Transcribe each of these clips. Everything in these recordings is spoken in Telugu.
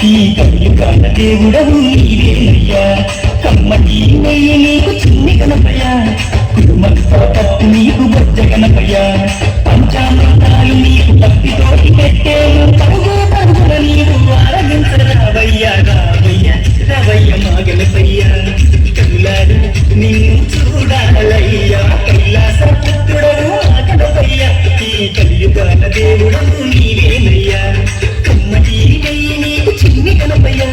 ఈ కలియుగాల దేవుడవు నీవేనయ్యా కమ్మటి నెయ్యి నీకు చిన్ని గణపయ్య కుటుంబంతో పట్టు నీకు బొజ్జ గణపయ్య పంచామృతాలు నీకు భక్తితోటి పెట్టేను పరుగు పరుగున నీవు ఆరగించరావయ్య రావయ్య రావయ్య మా గణపయ్య కళ్ళారు నిన్ను చూడాలయ్యా కైలాస పుత్రుడవు మా గణపయ్య ఈ కలియుగాల దేవుడవు నీవేనయ్యా కమ్మటి నెయ్యి నీకు చిన్ని గణపయ్య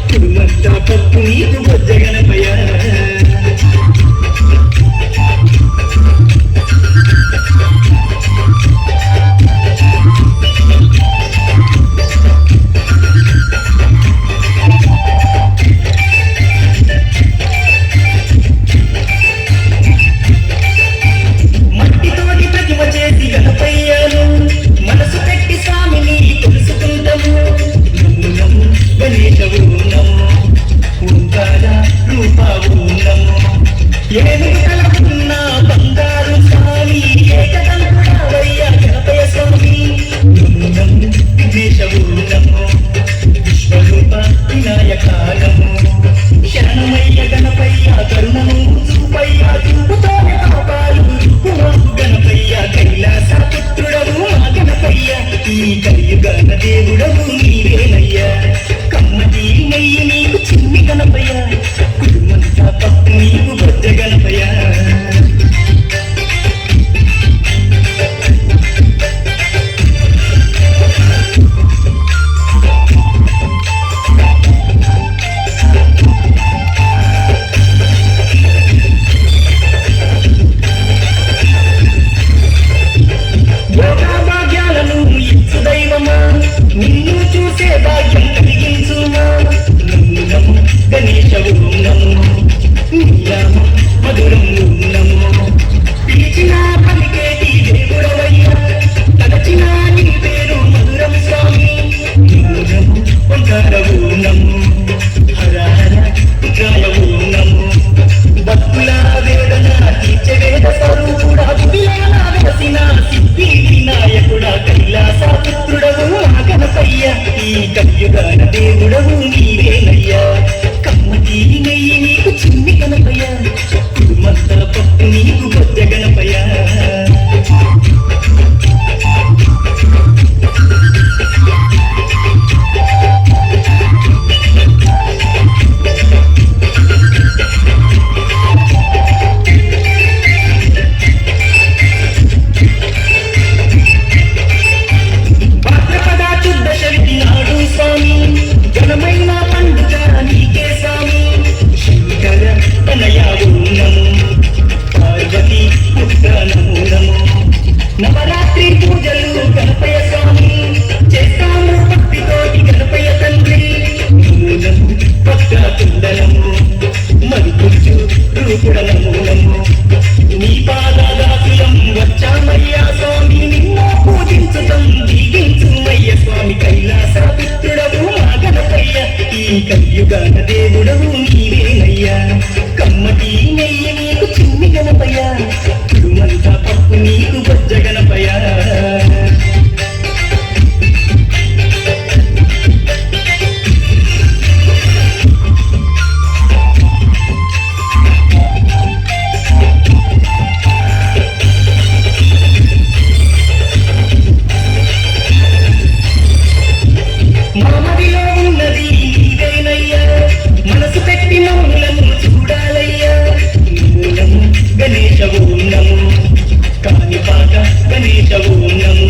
కుటుంబంతో పట్టు నీకు బొజ్జ గణపయ్య ఏనుగు కలకున్న బంగారు స్వామి ఏకదంతుడవయ్య గణపయ్య స్వామి విఘ్నేశవు నమో విశ్వరూప వినాయక నమో శరణమయ్య గణపయ్య కరుణము చూపయ్య చూపుతోనే పాపాలు గణపయ్య కైలాస పుత్రుడవు మా గణపయ్య ఈ కలియుగాల దేవుడవు నీవేనయ్యా కమ్మటి నెయ్యి నీకు చిన్ని గణపయ్య కుటుంబంతా పట్టు నీకు బొజ్జ గణపయ్య భాగ్యాలను ఇచ్చు దైవమా నిన్ను చూసే భాగ్యం కలిగించుమా నమో గణేశవు నమో నీరామ మధురం నమో పిలిచిన పలికేటి దేవుడవయ్యా తలచిన నీ పేరు మధురం స్వామి నమో ఓంకారవు నమో హర హర ఉగ్రాయవు నమో భక్తుల వేదన తీర్చే వేద స్వరూపుడా వెలసిన సిద్ధి వినాయకుడా కైలాస పుత్రుడవు మా గణపయ్య ఈ కలియుగాల దేవుడవు నీవేనయ్యా కమ్మటి నెయ్యి నీకు చిన్ని గణపయ్య కుటుంబంతా పట్టు నీకు బొజ్జ గణపయ్య ఘనమైన పండుగ నీకే స్వామి శంకర తనయావు నమో పార్వతి పుత్ర నమో నమో నవరాత్రి పూజలు గణపయ్య స్వామి చేస్తాము భక్తితోటి గణపయ్య తండ్రి నమో భక్త కుండలము మరుపుచ్చు రూపుడ నమో నమో నీ పాదాదాసులం వచ్చామయ్యా స్వామి నిన్ను పూజించుతం దీవించుమయ్య స్వామి కైలాస పుత్రుడవు మా గణపయ్య ఈ కలియుగాల దేవుడవు నీవేనయ్యా కమ్మటి నెయ్యి నీకు చిన్ని గణపయ్య కుటుంబంతా పప్పు నీకు బొజ్జ గణపయ్య మామదిలో ఉన్నది నీవేనయ్యా మనసు పెట్టి మమ్ములను చూడాలయ్యా నమో గణేశవు నమో కాణిపాక గణేశవు నమో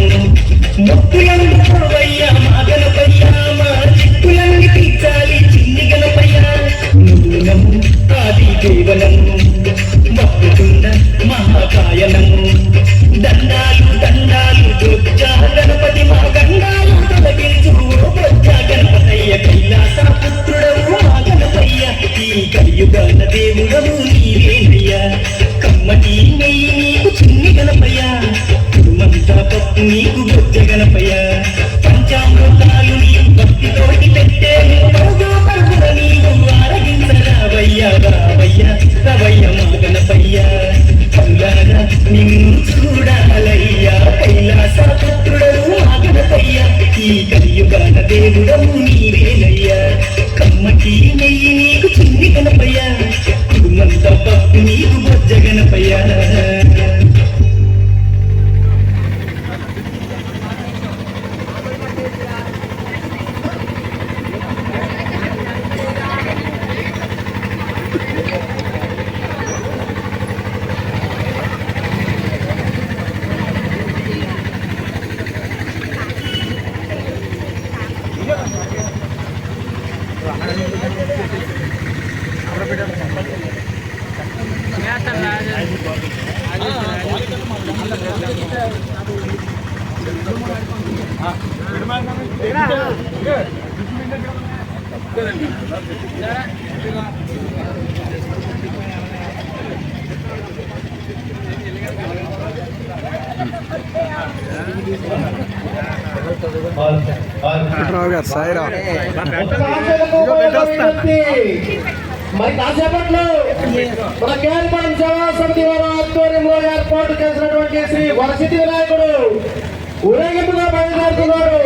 మొక్కులను పోవయ్యా మా గణపయ్య మా చిక్కులన్నీ తీర్చాలి చిన్ని గణపయ్య నమో ఆది దేవనము భక్తుకుండ మహాకాయనము దండాలు దండాలు బొజ్జ గణపతి మా గండాలు తొలగించు బొజ్జ గణపతయ్య కైలాస పుత్రుడవు మా గణపయ్య ఈ కలియుగాల దేవుడవు నీవేనయ్యా కమ్మటి నెయ్యి నీకు చిన్ని గణపయ్య కుటుంబంతా పట్టు నీకు బొజ్జ గణపయ్య పంచామృతాలు నీకు భక్తితోటి పెట్టేను పరుగు పరుగున నీవు ఆరగించరావయ్య రావయ్య రవయ్య మా గణపయ్య కళ్ళారా నిన్ను చూడాలయ్యా కైలాస పుత్రుడవు మా గణపయ్య ఈ కలియుగాల దేవుడవు నీవేనయ్యా మరి కాసేపట్లో మన కేరళ సేవా సమితి వారి ఆధ్వర్యంలో ఏర్పాటు చేసినటువంటి శ్రీ వరసిద్ధి వినాయకుడు ఊరేగింపుగా బయలుదేరుతున్నారు.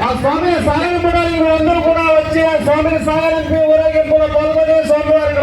ఆ స్వామిని సాగనంపడానికి అందరూ కూడా వచ్చి ఆ స్వామిని సాగనంపి ఊరేగింపులో పాల్గొని స్వామివారి